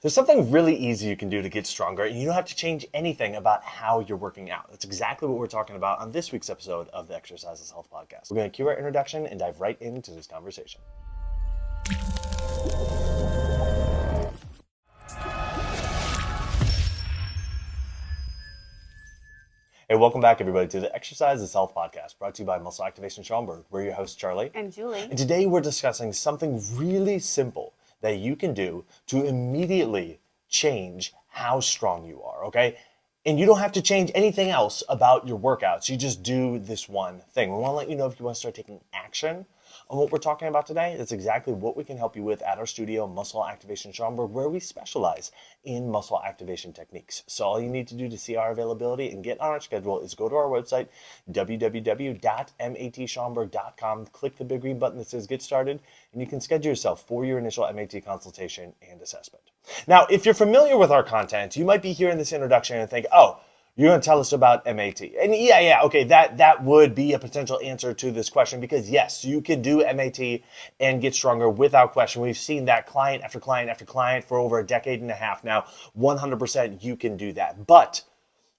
There's something really easy you can do to get stronger, and you don't have to change anything about how you're working out. That's exactly what we're talking about on this week's episode of the Exercise is Health podcast. We're going to cue our introduction and dive right into this conversation. Hey, welcome back, everybody, to the Exercise is Health podcast, brought to you by Muscle Activation Schaumburg. We're your hosts, Charlie. And Julie. And today we're discussing something really simple that you can do to immediately change how strong you are, okay? And you don't have to change anything else about your workouts. You just do this one thing. We want to let you know if you want to start taking action on what we're talking about today. That's exactly what we can help you with at our studio, Muscle Activation Schaumburg, where we specialize in muscle activation techniques. So all you need to do to see our availability and get on our schedule is go to our website, www.matschaumburg.com, click the big green button that says Get Started, and you can schedule yourself for your initial MAT consultation and assessment. Now, if you're familiar with our content, you might be hearing this introduction and think, oh, you're going to tell us about MAT. And okay, that would be a potential answer to this question because yes, you can do MAT and get stronger without question. We've seen that client after client after client for over a decade and a half now. 100% you can do that. But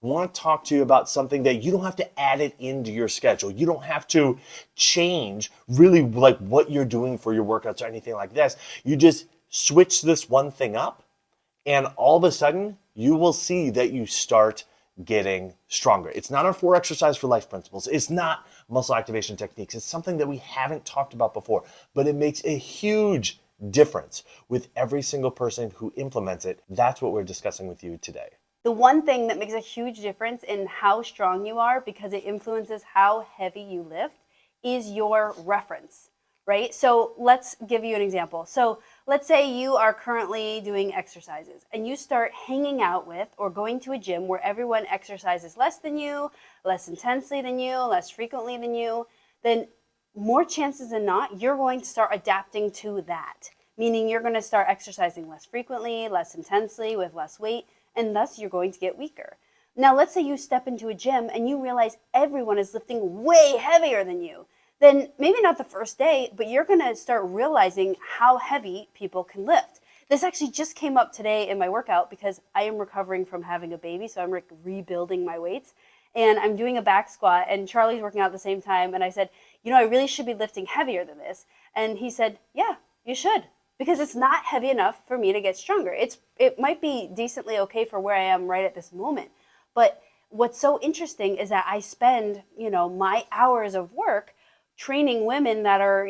I want to talk to you about something that you don't have to add it into your schedule. You don't have to change really like what you're doing for your workouts or anything like this. You just switch this one thing up and all of a sudden you will see that you start getting stronger. It's not our 4 exercise for life principles. It's not muscle activation techniques. It's something that we haven't talked about before, but it makes a huge difference with every single person who implements it. That's what we're discussing with you today. The one thing that makes a huge difference in how strong you are, because it influences how heavy you lift, is your reference, right? So let's give you an example. So let's say you are currently doing exercises and you start hanging out with or going to a gym where everyone exercises less than you, less intensely than you, less frequently than you, then more chances than not, you're going to start adapting to that. Meaning you're going to start exercising less frequently, less intensely, with less weight, and thus you're going to get weaker. Now, let's say you step into a gym and you realize everyone is lifting way heavier than you. Then maybe not the first day, but you're going to start realizing how heavy people can lift. This actually just came up today in my workout because I am recovering from having a baby, so I'm rebuilding my weights. And I'm doing a back squat, and Charlie's working out at the same time, and I said, I really should be lifting heavier than this. And he said, yeah, you should, because it's not heavy enough for me to get stronger. It might be decently okay for where I am right at this moment. But what's so interesting is that I spend, my hours of work training women that are,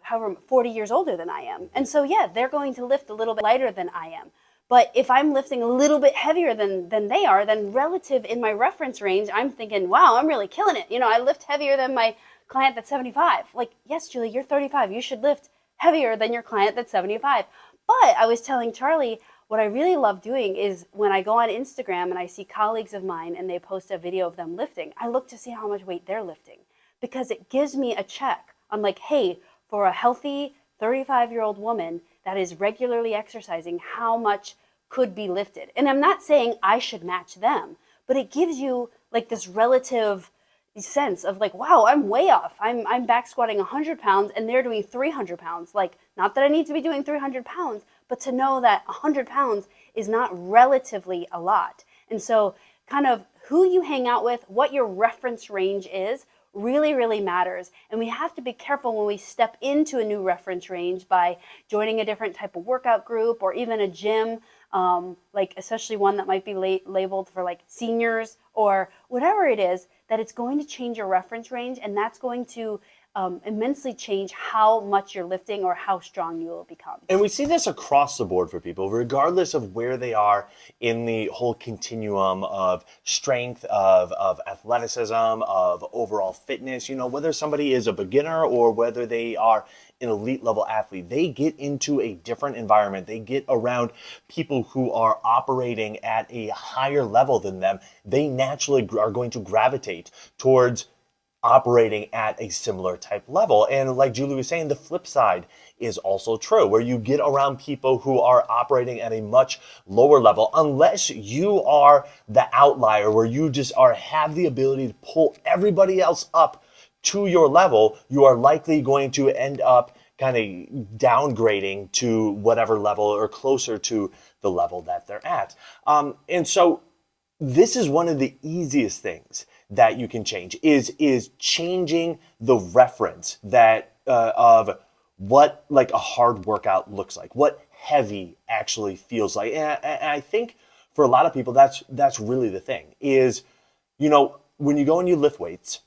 however 40 years older than I am. And so, yeah, they're going to lift a little bit lighter than I am. But if I'm lifting a little bit heavier than they are, then relative in my reference range, I'm thinking, wow, I'm really killing it. I lift heavier than my client that's 75. Like, yes, Julie, you're 35. You should lift heavier than your client that's 75. But I was telling Charlie, what I really love doing is when I go on Instagram and I see colleagues of mine and they post a video of them lifting, I look to see how much weight they're lifting. Because it gives me a check. I'm like, hey, for a healthy 35-year-old woman that is regularly exercising, how much could be lifted? And I'm not saying I should match them, but it gives you like this relative sense of like, wow, I'm way off. I'm back squatting 100 pounds and they're doing 300 pounds. Like, not that I need to be doing 300 pounds, but to know that 100 pounds is not relatively a lot. And so kind of who you hang out with, what your reference range is, really, really matters. And we have to be careful when we step into a new reference range by joining a different type of workout group or even a gym, like especially one that might be labeled for like seniors or whatever it is, that it's going to change your reference range, and that's going to immensely change how much you're lifting or how strong you will become. And we see this across the board for people, regardless of where they are in the whole continuum of strength, of athleticism, of overall fitness. Whether somebody is a beginner or whether they are an elite level athlete, they get into a different environment. They get around people who are operating at a higher level than them. They naturally are going to gravitate towards operating at a similar type level. And like Julie was saying, the flip side is also true, where you get around people who are operating at a much lower level, unless you are the outlier where you just have the ability to pull everybody else up to your level, you are likely going to end up kind of downgrading to whatever level or closer to the level that they're at. And so this is one of the easiest things that you can change is changing the reference that of what like a hard workout looks like, what heavy actually feels like. And I think for a lot of people, that's really the thing is, when you go and you lift weights,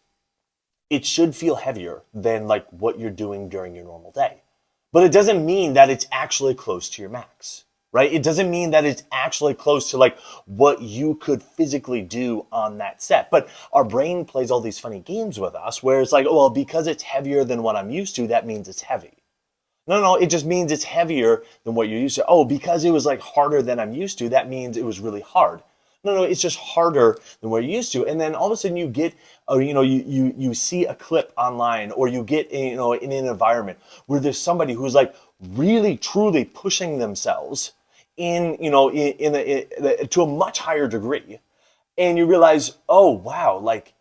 it should feel heavier than like what you're doing during your normal day. But it doesn't mean that it's actually close to your max, right? It doesn't mean that it's actually close to like what you could physically do on that set. But our brain plays all these funny games with us where it's like, oh, well, because it's heavier than what I'm used to, that means it's heavy. No, it just means it's heavier than what you're used to. Oh, because it was like harder than I'm used to, that means it was really hard. No, it's just harder than what you're used to. And then all of a sudden you get, you see a clip online, or you get, in an environment where there's somebody who's like really, truly pushing themselves to a much higher degree. And you realize, oh, wow, like,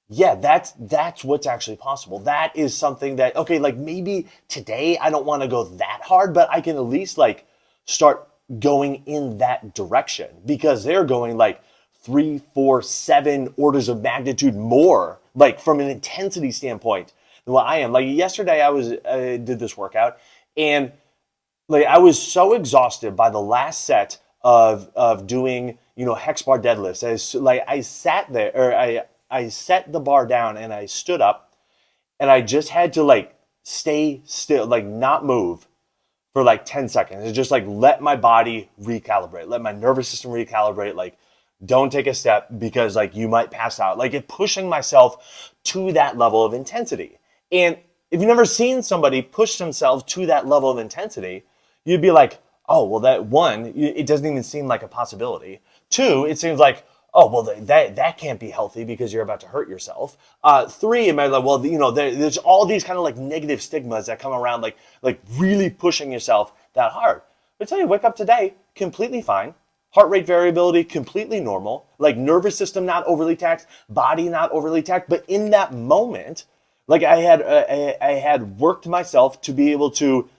yeah, that's what's actually possible. That is something that, okay, like maybe today I don't want to go that hard, but I can at least like start going in that direction, because they're going like 3, 4, 7 orders of magnitude more, like from an intensity standpoint than what I am. Like yesterday I did this workout, and like I was so exhausted by the last set of doing, hex bar deadlifts. I sat there, or I set the bar down and I stood up, and I just had to like stay still, like not move for like 10 seconds. And just like let my body recalibrate, let my nervous system recalibrate, like don't take a step because like you might pass out. Like it pushing myself to that level of intensity. And if you've never seen somebody push themselves to that level of intensity, you'd be like, oh, well, that one, it doesn't even seem like a possibility. 2, it seems like, oh, well, that can't be healthy because you're about to hurt yourself. 3, it might be like, well, there's all these kind of like negative stigmas that come around, like really pushing yourself that hard. But I tell you, wake up today, completely fine. Heart rate variability, completely normal. Like nervous system not overly taxed, body not overly taxed. But in that moment, like I had worked myself to be able to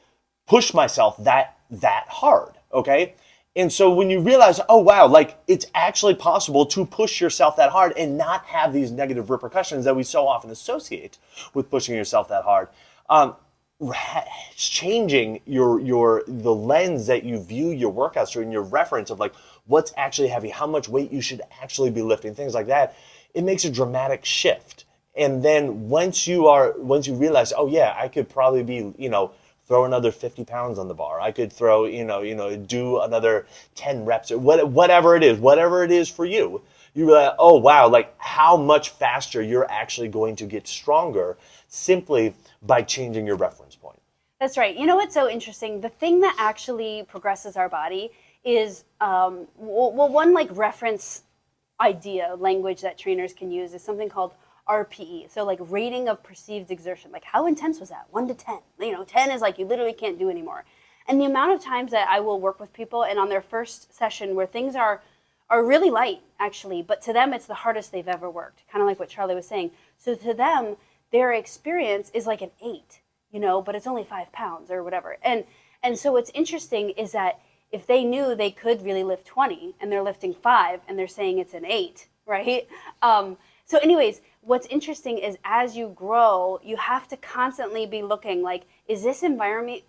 push myself that hard, okay? And so when you realize, oh, wow, like it's actually possible to push yourself that hard and not have these negative repercussions that we so often associate with pushing yourself that hard, changing the lens that you view your workouts through and your reference of like what's actually heavy, how much weight you should actually be lifting, things like that, it makes a dramatic shift. And then once you realize, oh yeah, I could probably be, throw another 50 pounds on the bar. I could throw, do another 10 reps or whatever it is for you. You realize, oh wow, like how much faster you're actually going to get stronger simply by changing your reference point. That's right. You know what's so interesting? The thing that actually progresses our body is, one like reference idea, language that trainers can use is something called RPE. So like rating of perceived exertion. Like how intense was that? 1 to 10. 10 is like you literally can't do anymore. And the amount of times that I will work with people and on their first session where things are really light actually, but to them it's the hardest they've ever worked. Kind of like what Charlie was saying. So to them, their experience is like an 8, but it's only 5 pounds or whatever. And so what's interesting is that if they knew they could really lift 20 and they're lifting 5 and they're saying it's an 8, right? So anyways, what's interesting is as you grow, you have to constantly be looking like, is this environment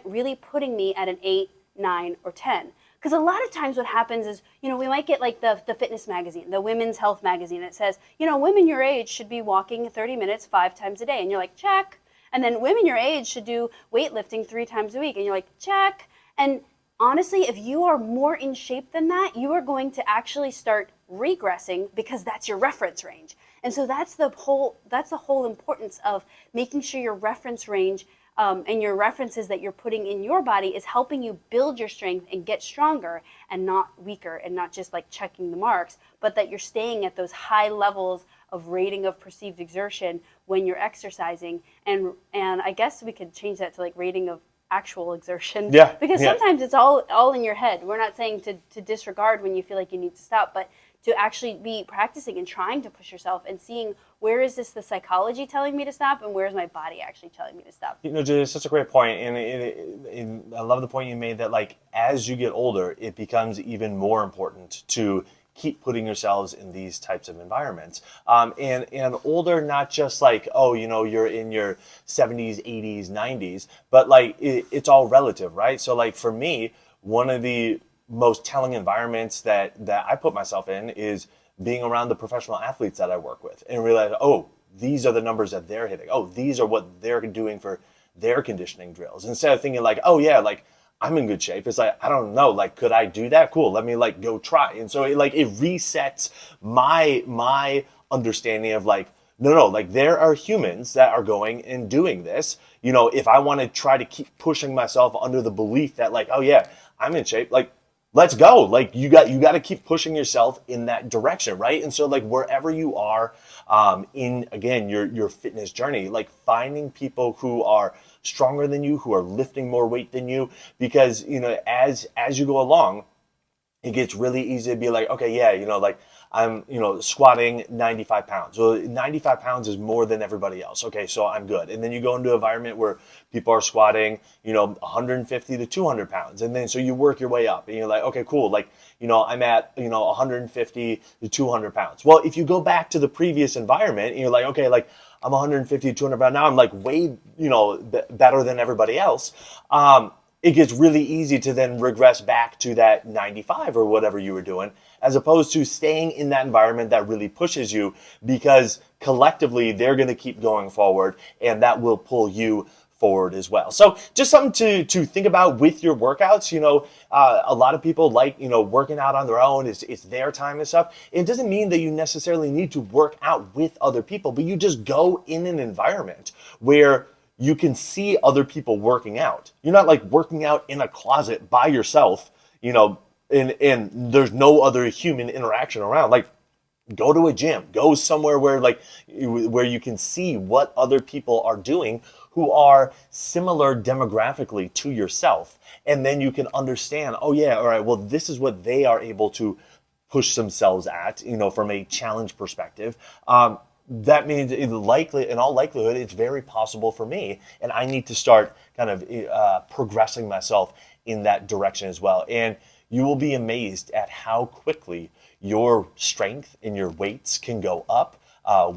really putting me at an 8, 9, or 10? Because a lot of times what happens is, we might get like the fitness magazine, the women's health magazine. It says, women your age should be walking 30 minutes 5 times a day. And you're like, check. And then women your age should do weightlifting 3 times a week. And you're like, check. And honestly, if you are more in shape than that, you are going to actually start regressing because that's your reference range. And so that's the whole importance of making sure your reference range and your references that you're putting in your body is helping you build your strength and get stronger and not weaker and not just like checking the marks, but that you're staying at those high levels of rating of perceived exertion when you're exercising. And I guess we could change that to like rating of actual exertion. Yeah. Because sometimes it's all in your head. We're not saying to disregard when you feel like you need to stop, but to actually be practicing and trying to push yourself and seeing where is this the psychology telling me to stop and where is my body actually telling me to stop. Julie, it's such a great point, and I love the point you made that like as you get older, it becomes even more important to keep putting yourselves in these types of environments. And older, not just like, oh, you're in your 70s, 80s, 90s, but like it's all relative, right? So like for me, one of the most telling environments that I put myself in is being around the professional athletes that I work with and realize, oh, these are the numbers that they're hitting. Oh, these are what they're doing for their conditioning drills. Instead of thinking like, oh yeah, like I'm in good shape. It's like, I don't know, like, could I do that? Cool. Let me like go try. And so it resets my understanding of like, no, like there are humans that are going and doing this. If I want to try to keep pushing myself under the belief that like, oh yeah, I'm in shape, like, let's go. Like you got to keep pushing yourself in that direction, right? And so like wherever you are in, again, your fitness journey, like finding people who are stronger than you, who are lifting more weight than you, because as you go along, it gets really easy to be like, okay, yeah, like I'm, squatting 95 pounds. Well, 95 pounds is more than everybody else. Okay, so I'm good. And then you go into an environment where people are squatting, 150 to 200 pounds. And then so you work your way up and you're like, okay, cool. Like, I'm at, 150 to 200 pounds. Well, if you go back to the previous environment and you're like, okay, like I'm 150 to 200 pounds. Now I'm like way, better than everybody else. It gets really easy to then regress back to that 95 or whatever you were doing, as opposed to staying in that environment that really pushes you, because collectively they're going to keep going forward and that will pull you forward as well. So just something to think about with your workouts. A lot of people like, working out on their own. It's their time and stuff. It doesn't mean that you necessarily need to work out with other people, but you just go in an environment where you can see other people working out. You're not like working out in a closet by yourself, and there's no other human interaction around. Like, go to a gym, go somewhere where you can see what other people are doing who are similar demographically to yourself. And then you can understand, oh yeah, all right, well, this is what they are able to push themselves at, from a challenge perspective. That means in all likelihood, it's very possible for me. And I need to start kind of progressing myself in that direction as well. And you will be amazed at how quickly your strength and your weights can go up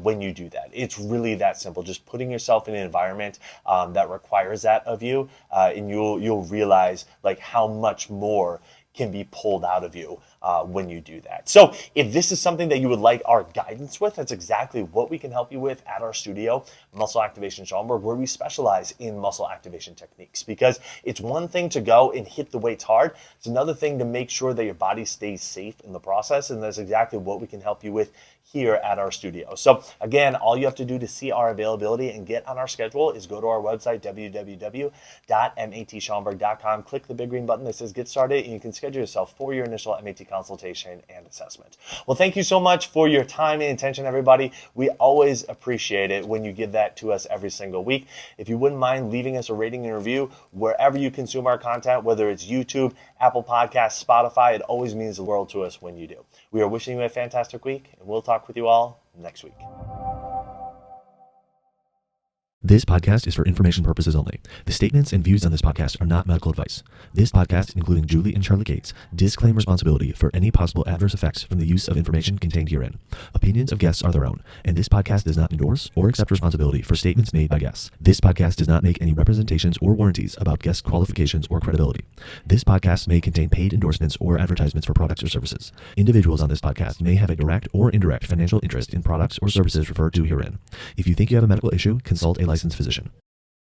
when you do that. It's really that simple. Just putting yourself in an environment that requires that of you, and you'll realize like how much more can be pulled out of you when you do that. So if this is something that you would like our guidance with, that's exactly what we can help you with at our studio, Muscle Activation Schaumburg, where we specialize in muscle activation techniques. Because it's one thing to go and hit the weights hard. It's another thing to make sure that your body stays safe in the process. And that's exactly what we can help you with here at our studio. So again, all you have to do to see our availability and get on our schedule is go to our website, www.matschaumburg.com, click the big green button that says get started, and you can schedule yourself for your initial MAT consultation and assessment. Well, thank you so much for your time and attention, everybody. We always appreciate it when you give that to us every single week. If you wouldn't mind leaving us a rating and review wherever you consume our content, whether it's YouTube, Apple Podcasts, Spotify, it always means the world to us when you do. We are wishing you a fantastic week, and we'll talk with you all next week. This podcast is for information purposes only. The statements and views on this podcast are not medical advice. This podcast, including Julie and Charlie Gates, disclaim responsibility for any possible adverse effects from the use of information contained herein. Opinions of guests are their own, and this podcast does not endorse or accept responsibility for statements made by guests. This podcast does not make any representations or warranties about guest qualifications or credibility. This podcast may contain paid endorsements or advertisements for products or services. Individuals on this podcast may have a direct or indirect financial interest in products or services referred to herein. If you think you have a medical issue, consult a licensed physician.